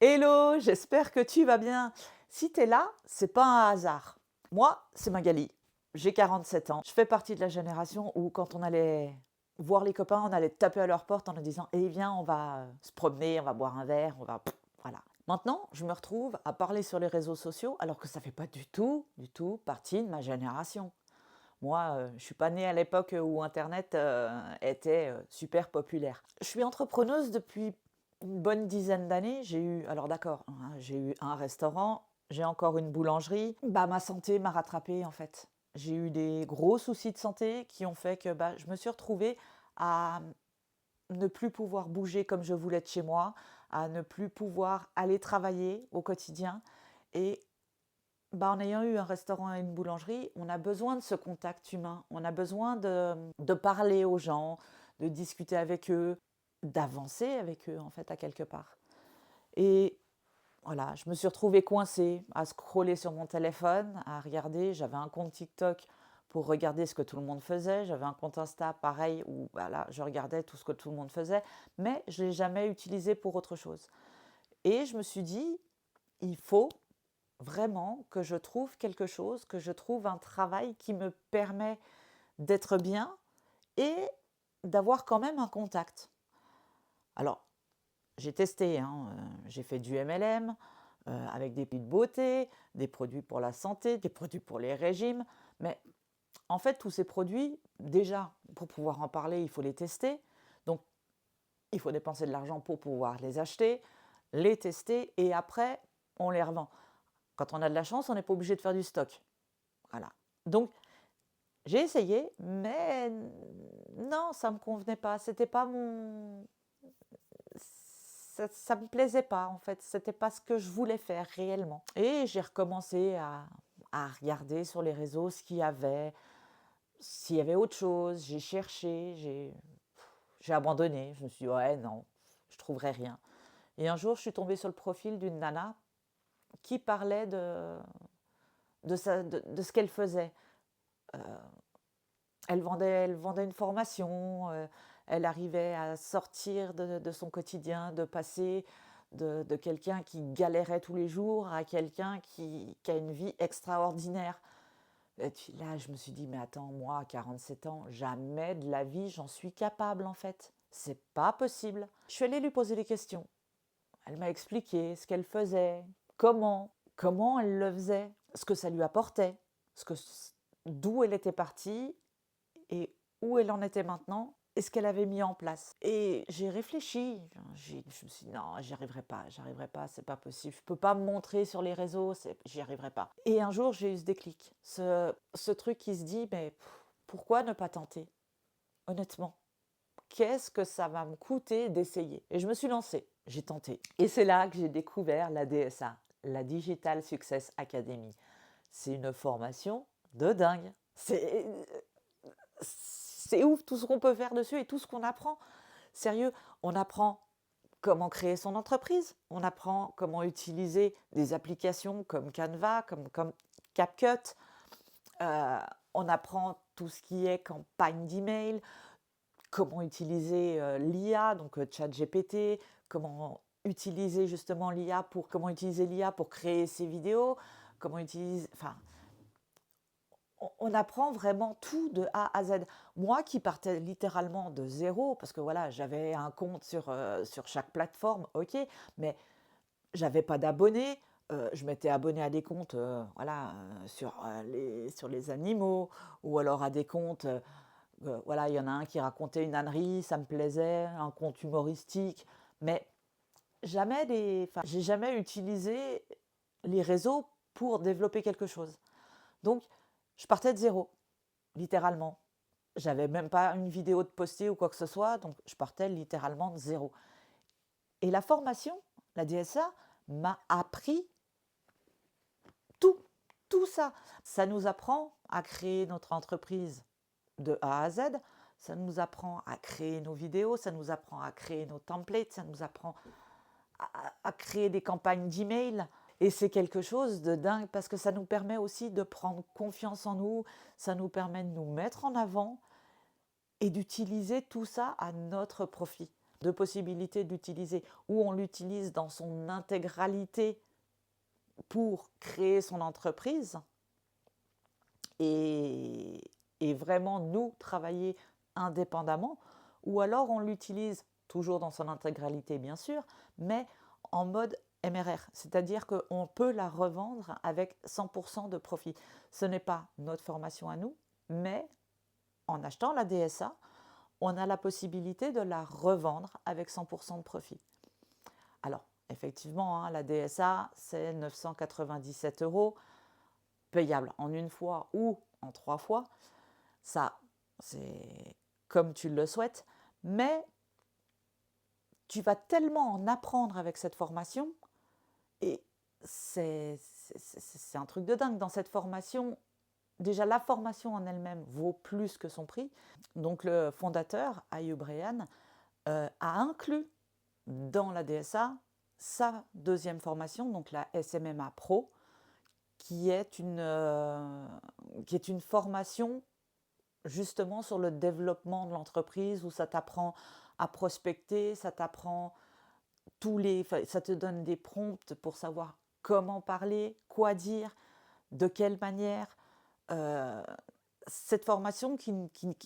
Hello, j'espère que tu vas bien. Si tu es là, c'est pas un hasard. Moi, c'est Magali. J'ai 47 ans. Je fais partie de la génération où quand on allait voir les copains, on allait taper à leur porte en leur disant: «Eh viens, on va se promener, on va boire un verre, on va...» Voilà. Maintenant, je me retrouve à parler sur les réseaux sociaux alors que ça fait pas du tout partie de ma génération. Moi, je suis pas née à l'époque où internet, était, super populaire. Je suis entrepreneuse depuis une bonne dizaine d'années. J'ai eu alors d'accord, hein, j'ai eu un restaurant, j'ai encore une boulangerie. Bah, ma santé m'a rattrapée, en fait. J'ai eu des gros soucis de santé qui ont fait que, bah, je me suis retrouvée à ne plus pouvoir bouger comme je voulais de chez moi, à ne plus pouvoir aller travailler au quotidien et bah, en ayant eu un restaurant et une boulangerie, on a besoin de ce contact humain. On a besoin de parler aux gens, de discuter avec eux, d'avancer avec eux, en fait, à quelque part. Et voilà, je me suis retrouvée coincée à scroller sur mon téléphone, à regarder. J'avais un compte TikTok pour regarder ce que tout le monde faisait. J'avais un compte Insta, pareil, où voilà, je regardais tout ce que tout le monde faisait. Mais je ne l'ai jamais utilisé pour autre chose. Et je me suis dit, il faut vraiment que je trouve quelque chose, que je trouve un travail qui me permet d'être bien et d'avoir quand même un contact. Alors, j'ai testé, hein, j'ai fait du MLM avec des produits de beauté, des produits pour la santé, des produits pour les régimes, mais en fait, tous ces produits, déjà, pour pouvoir en parler, il faut les tester. Donc, il faut dépenser de l'argent pour pouvoir les acheter, les tester et après, on les revend. Quand on a de la chance, on n'est pas obligé de faire du stock. Voilà. Donc, j'ai essayé, mais non, ça me convenait pas. C'était pas mon. Ça me plaisait pas, en fait. C'était pas ce que je voulais faire réellement. Et j'ai recommencé à regarder sur les réseaux ce qu'il y avait, s'il y avait autre chose. J'ai cherché, j'ai abandonné. Je me suis dit, ouais, non, je trouverai rien. Et un jour, je suis tombée sur le profil d'une nana qui parlait de ce qu'elle faisait. Elle vendait une formation, elle arrivait à sortir de son quotidien, de passer de quelqu'un qui galérait tous les jours à quelqu'un qui a une vie extraordinaire. Et puis là, je me suis dit, mais attends, moi, à 47 ans, jamais de la vie, j'en suis capable en fait. C'est pas possible. Je suis allée lui poser des questions. Elle m'a expliqué ce qu'elle faisait, comment elle le faisait, ce que ça lui apportait, d'où elle était partie et où elle en était maintenant et ce qu'elle avait mis en place. Et j'ai réfléchi, je me suis dit non, j'y arriverai pas, c'est pas possible, je peux pas me montrer sur les réseaux, j'y arriverai pas. Et un jour, j'ai eu ce déclic, ce truc qui se dit, mais pourquoi ne pas tenter, honnêtement? Qu'est-ce que ça va me coûter d'essayer? Et je me suis lancée, j'ai tenté. Et c'est là que j'ai découvert la DSA, la Digital Success Academy. C'est une formation de dingue. C'est ouf tout ce qu'on peut faire dessus et tout ce qu'on apprend. Sérieux, on apprend comment créer son entreprise, on apprend comment utiliser des applications comme Canva, comme CapCut, euh, on apprend tout ce qui est campagne d'email, comment utiliser l'IA, donc ChatGPT, comment utiliser l'IA pour créer ses vidéos, comment utiliser, enfin, on apprend vraiment tout de A à Z. Moi qui partais littéralement de zéro, parce que voilà, j'avais un compte sur chaque plateforme, ok, mais j'avais pas d'abonnés. Je m'étais abonné à des comptes voilà, sur les animaux, ou alors à des comptes, voilà, il y en a un qui racontait une ânerie, ça me plaisait, un compte humoristique, mais j'ai jamais utilisé les réseaux pour développer quelque chose. Donc, je partais de zéro, littéralement. J'avais même pas une vidéo de postée ou quoi que ce soit, donc je partais littéralement de zéro. Et la formation, la DSA, m'a appris tout, tout ça. Ça nous apprend à créer notre entreprise de A à Z, ça nous apprend à créer nos vidéos, ça nous apprend à créer nos templates, ça nous apprend à créer des campagnes d'email. Et c'est quelque chose de dingue parce que ça nous permet aussi de prendre confiance en nous, ça nous permet de nous mettre en avant et d'utiliser tout ça à notre profit. de possibilités de l'utiliser, ou on l'utilise dans son intégralité pour créer son entreprise et, et vraiment nous travailler indépendamment, ou alors on l'utilise toujours dans son intégralité bien sûr, mais en mode MRR, c'est-à-dire qu'on peut la revendre avec 100% de profit. Ce n'est pas notre formation à nous, mais en achetant la DSA, on a la possibilité de la revendre avec 100% de profit. Alors, effectivement, hein, la DSA, c'est 997 €, payable en une fois ou en 3 fois. Ça, c'est comme tu le souhaites, mais tu vas tellement en apprendre avec cette formation et c'est un truc de dingue. Dans cette formation, déjà la formation en elle-même vaut plus que son prix. Donc le fondateur, Ayub Rayhan, a inclus dans la DSA sa deuxième formation, donc la SMMA Pro, qui est une formation justement sur le développement de l'entreprise où ça t'apprend à prospecter, ça t'apprend ça te donne des prompts pour savoir comment parler, quoi dire, de quelle manière. Cette formation qui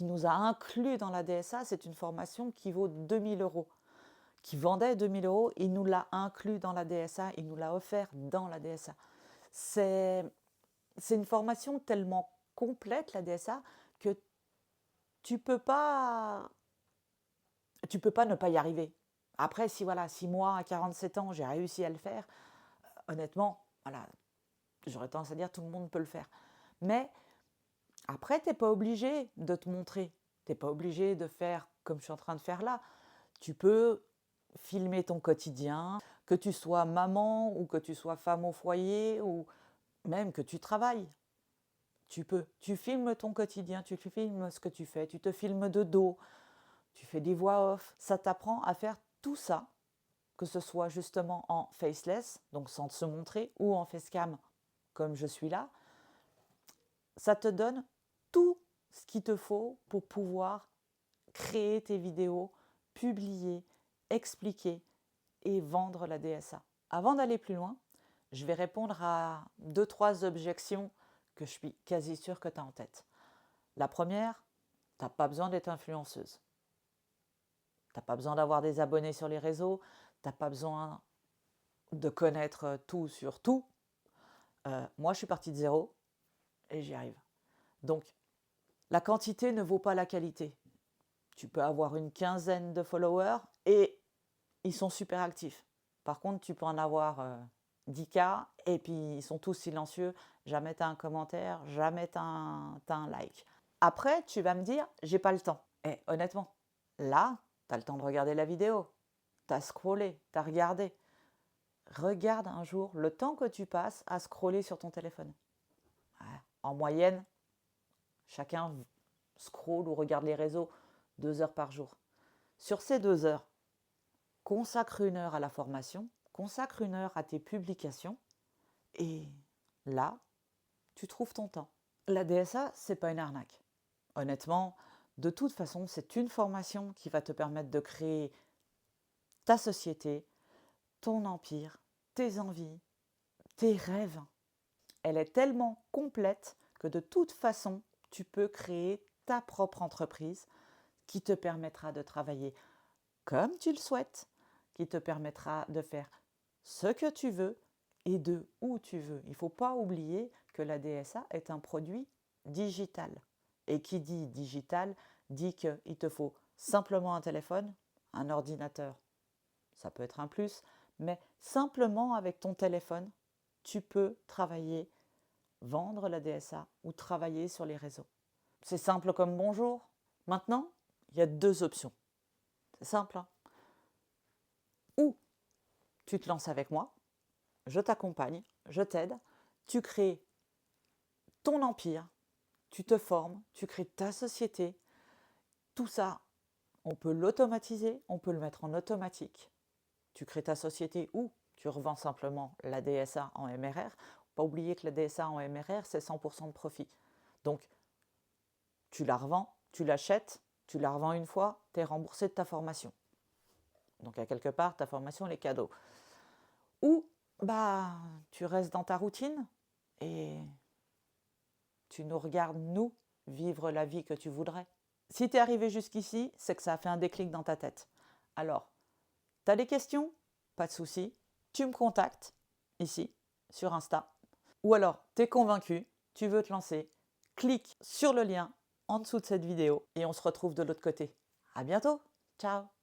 nous a inclus dans la DSA, c'est une formation qui vaut 2000 €, qui vendait 2000 €, il nous l'a inclus dans la DSA, il nous l'a offert dans la DSA. C'est une formation tellement complète, la DSA, que tu peux pas ne pas y arriver. Après, si moi, à 47 ans, j'ai réussi à le faire, honnêtement, voilà, j'aurais tendance à dire tout le monde peut le faire. Mais après, tu n'es pas obligé de te montrer. Tu n'es pas obligé de faire comme je suis en train de faire là. Tu peux filmer ton quotidien, que tu sois maman ou que tu sois femme au foyer ou même que tu travailles. Tu peux. Tu filmes ton quotidien, tu filmes ce que tu fais, tu te filmes de dos, tu fais des voix off. Ça t'apprend à faire tout ça, que ce soit justement en faceless, donc sans se montrer, ou en facecam, comme je suis là. Ça te donne tout ce qu'il te faut pour pouvoir créer tes vidéos, publier, expliquer et vendre la DSA. Avant d'aller plus loin, je vais répondre à 2-3 objections que je suis quasi sûre que tu as en tête. La première, tu n'as pas besoin d'être influenceuse. Tu n'as pas besoin d'avoir des abonnés sur les réseaux, tu n'as pas besoin de connaître tout sur tout. Moi, je suis partie de zéro et j'y arrive. Donc, la quantité ne vaut pas la qualité. Tu peux avoir une quinzaine de followers et ils sont super actifs. Par contre, tu peux en avoir 10K et puis ils sont tous silencieux. Jamais tu as un commentaire, jamais tu as un like. Après, tu vas me dire, j'ai pas le temps. Et honnêtement, là, tu as le temps de regarder la vidéo. Tu as scrollé, tu as regardé. Regarde un jour le temps que tu passes à scroller sur ton téléphone. En moyenne, chacun scrolle ou regarde les réseaux 2 heures par jour. Sur ces 2 heures, consacre 1 heure à la formation, consacre 1 heure à tes publications et là, tu trouves ton temps. La DSA, c'est pas une arnaque. Honnêtement, de toute façon, c'est une formation qui va te permettre de créer ta société, ton empire, tes envies, tes rêves. Elle est tellement complète que de toute façon, tu peux créer ta propre entreprise qui te permettra de travailler comme tu le souhaites, qui te permettra de faire ce que tu veux et de où tu veux. Il ne faut pas oublier que la DSA est un produit digital. Et qui dit digital dit qu'il te faut simplement un téléphone, un ordinateur. Ça peut être un plus, mais simplement avec ton téléphone, tu peux travailler, vendre la DSA ou travailler sur les réseaux. C'est simple comme bonjour. Maintenant, il y a 2 options. C'est simple, hein. Ou tu te lances avec moi, je t'accompagne, je t'aide, tu crées ton empire, tu te formes, tu crées ta société. Tout ça, on peut l'automatiser, on peut le mettre en automatique. Tu crées ta société ou tu revends simplement la DSA en MRR. Pas oublier que la DSA en MRR, c'est 100% de profit. Donc, tu la revends, tu l'achètes, tu la revends une fois, tu es remboursé de ta formation. Donc à quelque part, ta formation, elle est cadeau. Ou bah tu restes dans ta routine et tu nous regardes, nous, vivre la vie que tu voudrais. Si tu es arrivé jusqu'ici, c'est que ça a fait un déclic dans ta tête. Alors, tu as des questions? Pas de souci. Tu me contactes ici, sur Insta. Ou alors, tu es convaincu, tu veux te lancer, clique sur le lien en dessous de cette vidéo et on se retrouve de l'autre côté. À bientôt. Ciao.